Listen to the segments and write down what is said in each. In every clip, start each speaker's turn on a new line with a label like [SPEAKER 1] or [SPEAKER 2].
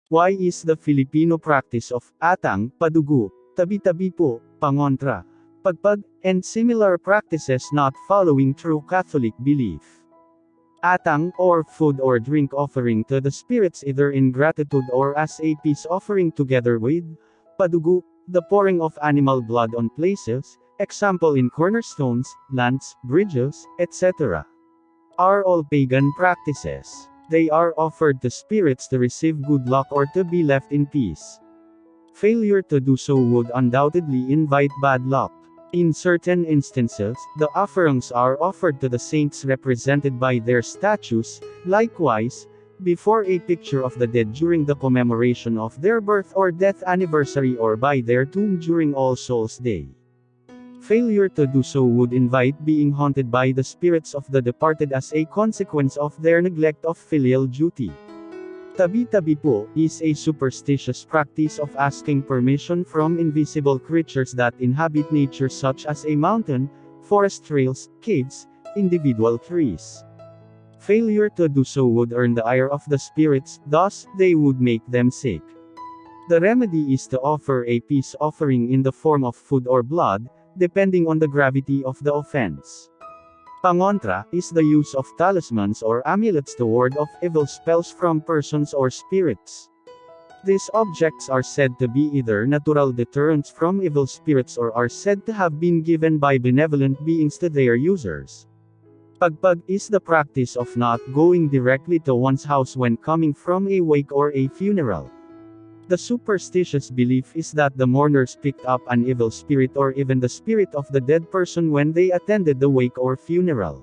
[SPEAKER 1] Why is the Filipino practice of Atang, padugo, Tabi-tabi po, pangontra, pagpag, and similar practices not following true Catholic belief? Atang, or food or drink offering to the spirits either in gratitude or as a peace offering together with padugo, the pouring of animal blood on places, example in cornerstones, lands, bridges, etc., are all pagan practices. They are offered to spirits to receive good luck or to be left in peace. Failure to do so would undoubtedly invite bad luck. In certain instances, the offerings are offered to the saints represented by their statues, likewise, before a picture of the dead during the commemoration of their birth or death anniversary or by their tomb during All Souls' Day. Failure to do so would invite being haunted by the spirits of the departed as a consequence of their neglect of filial duty. Tabi-tabi po is a superstitious practice of asking permission from invisible creatures that inhabit nature such as a mountain, forest trails, caves, individual trees. Failure to do so would earn the ire of the spirits, thus, they would make them sick. The remedy is to offer a peace offering in the form of food or blood, depending on the gravity of the offense. Pangontra is the use of talismans or amulets to ward off evil spells from persons or spirits. These objects are said to be either natural deterrents from evil spirits or are said to have been given by benevolent beings to their users. Pagpag is the practice of not going directly to one's house when coming from a wake or a funeral. The superstitious belief is that the mourners picked up an evil spirit or even the spirit of the dead person when they attended the wake or funeral.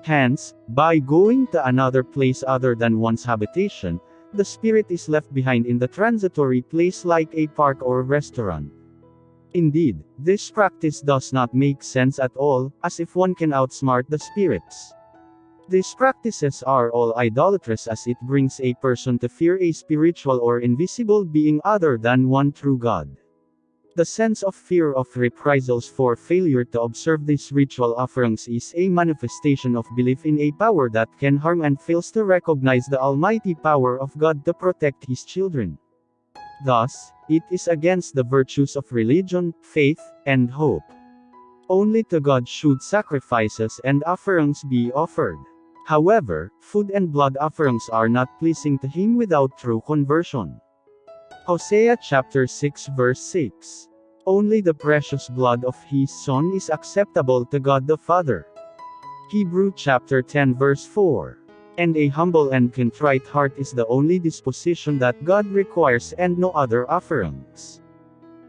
[SPEAKER 1] Hence, by going to another place other than one's habitation, the spirit is left behind in the transitory place like a park or restaurant. Indeed, this practice does not make sense at all, as if one can outsmart the spirits. These practices are all idolatrous as it brings a person to fear a spiritual or invisible being other than one true God. The sense of fear of reprisals for failure to observe these ritual offerings is a manifestation of belief in a power that can harm and fails to recognize the almighty power of God to protect His children. Thus, it is against the virtues of religion, faith, and hope. Only to God should sacrifices and offerings be offered. However, food and blood offerings are not pleasing to Him without true conversion. Hosea chapter 6 verse 6. Only the precious blood of His Son is acceptable to God the Father. Hebrew chapter 10 verse 4. And a humble and contrite heart is the only disposition that God requires and no other offerings.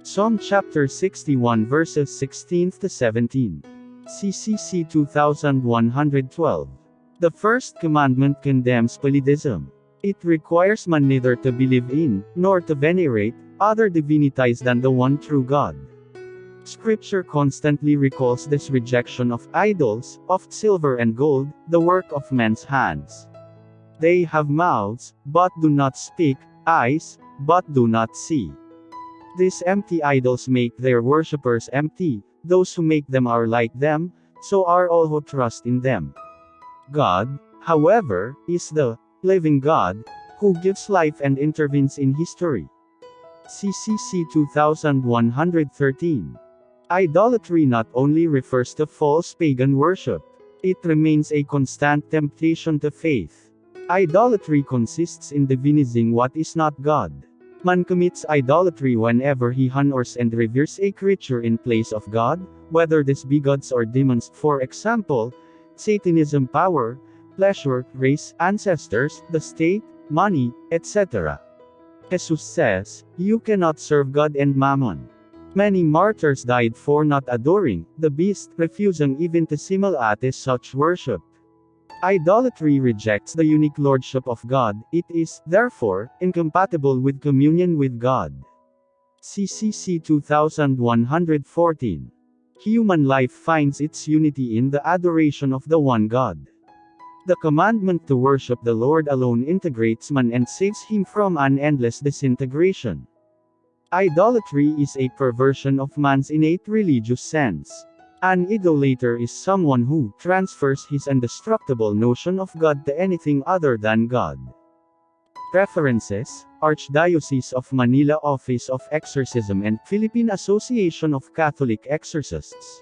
[SPEAKER 1] Psalm chapter 61 verses 16 to 17. CCC 2112. The first commandment condemns polytheism. It requires man neither to believe in, nor to venerate, other divinities than the one true God. Scripture constantly recalls this rejection of idols, of silver and gold, the work of men's hands. They have mouths, but do not speak, eyes, but do not see. These empty idols make their worshippers empty, those who make them are like them, so are all who trust in them. God, however, is the living God, who gives life and intervenes in history. CCC 2113. Idolatry not only refers to false pagan worship, it remains a constant temptation to faith. Idolatry consists in divinizing what is not God. Man commits idolatry whenever he honors and reveres a creature in place of God, whether this be gods or demons, for example, Satanism, power, pleasure, race, ancestors, the state, money, etc. Jesus says, "You cannot serve God and mammon." Many martyrs died for not adoring the beast, refusing even to simulate such worship. Idolatry rejects the unique lordship of God, it is, therefore, incompatible with communion with God. CCC 2114. Human life finds its unity in the adoration of the one God. The commandment to worship the Lord alone integrates man and saves him from an endless disintegration. Idolatry is a perversion of man's innate religious sense. An idolater is someone who transfers his indestructible notion of God to anything other than God. References: Archdiocese of Manila Office of Exorcism and Philippine Association of Catholic Exorcists.